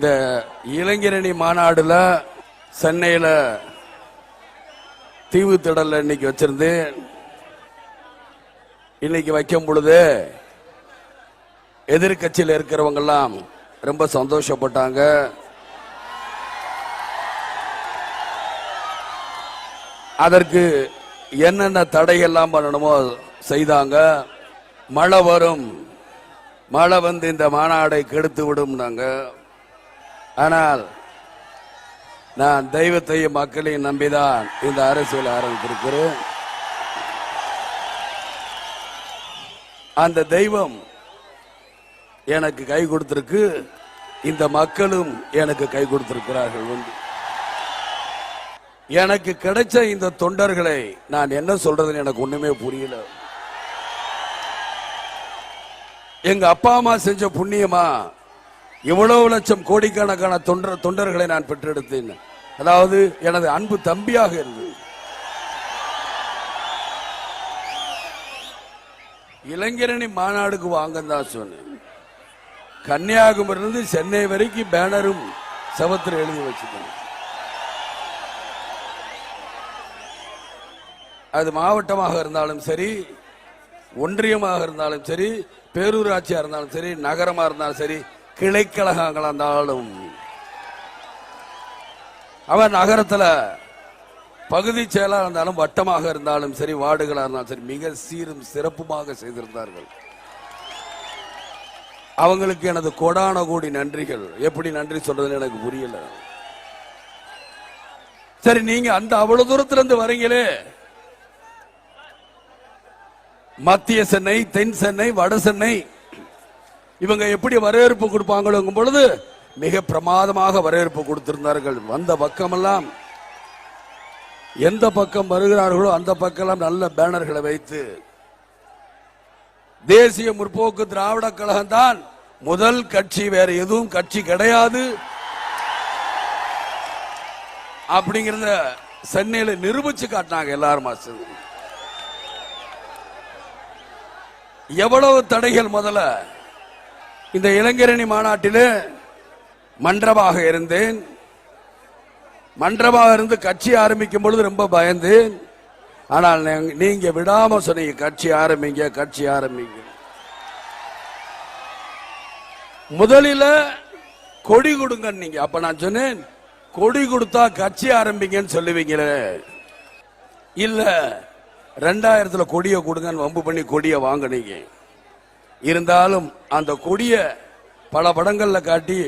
இந்த இளைஞரணி மாநாடுல சென்னையில தீவு திடல்ல இன்னைக்கு வச்சிருந்து இன்னைக்கு வைக்கும் பொழுது எதிர்கட்சியில் இருக்கிறவங்க எல்லாம் ரொம்ப சந்தோஷப்பட்டாங்க. அதற்கு என்னென்ன தடையெல்லாம் பண்ணணுமோ செய்தாங்க. மழை வரும், மழை வந்து இந்த மாநாடை கெடுத்து விடும். ஆனால் நான் தெய்வத்தையும் மக்களையும் நம்பிதான் இந்த அரசியல் ஆரம்பித்திருக்கிறேன். அந்த தெய்வம் எனக்கு கை கொடுத்திருக்கு, இந்த மக்களும் எனக்கு கை கொடுத்திருக்கிறார்கள். எனக்கு கிடைச்ச இந்த தொண்டர்களை நான் என்ன சொல்றதுன்னு எனக்கு ஒண்ணுமே புரியல. எங்க அப்பா அம்மா செஞ்ச புண்ணியமா இவ்வளவு லட்சம் கோடிக்கணக்கான தொண்டர்களை நான் பெற்றெடுத்தேன். அதாவது எனது அன்பு தம்பியாக இருந்தது. இளைஞரணி மாநாடுக்கு வாங்க தான் சொன்னேன். கன்னியாகுமரியிலிருந்து சென்னை வரைக்கும் பேனரும் செவத்தில் எழுதி வச்சுக்கணும். அது மாவட்டமாக இருந்தாலும் சரி, ஒன்றியமாக இருந்தாலும் சரி, பேரூராட்சியா இருந்தாலும் சரி, நகரமா இருந்தாலும் சரி, கிளைக்கழகங்களா இருந்தாலும், அவன் நகரத்தில் பகுதி செயலாளர் இருந்தாலும், வட்டமாக இருந்தாலும் சரி, வார்டுகளாக இருந்தாலும் சரி, மிக சீரும் சிறப்புமாக செய்திருந்தார்கள். அவங்களுக்கு எனது கோடான கோடி நன்றிகள். எப்படி நன்றி சொல்றதுன்னு எனக்கு புரியல. சரி, நீங்க அந்த அவ்வளவு தூரத்துல இருந்து வரீங்களே, மத்திய சென்னை, தென் சென்னை, வட சென்னை, இவங்க எப்படி வரவேற்பு கொடுப்பாங்களுங்கும் பொழுது மிக பிரமாதமாக வரவேற்பு கொடுத்திருந்தார்கள். வந்த பக்கமெல்லாம் எந்த பக்கம் வருகிறார்களோ அந்த பக்கம் நல்ல பேனர்களை வைத்து, தேசிய முற்போக்கு திராவிட கழகம் தான் முதல் கட்சி, வேற எதுவும் கட்சி கிடையாது அப்படிங்கிறத சென்னையில நிரூபிச்சு காட்டினாங்க எல்லாரும். எவ்வளவு தடைகள். முதல்ல இந்த இளைஞரணி மாநாட்டில் மன்றமாக இருந்தேன். மன்றமாக இருந்து கட்சி ஆரம்பிக்கும் பொழுது ரொம்ப பயந்தேன். ஆனால் நீங்க விடாம சொன்னீங்க, கட்சி ஆரம்பிங்க, கட்சி ஆரம்பிங்க. முதலில் கொடி கொடுங்க நீங்க. அப்ப நான் சொன்னேன், கொடி கொடுத்தா கட்சி ஆரம்பிங்கன்னு சொல்லுவீங்களே. இல்ல, 2000 கொடியை கொடுங்கன்னு வம்பு பண்ணி கொடியை வாங்கினீங்க. இருந்தாலும் அந்த கொடிய பல படங்கள்ல காட்டி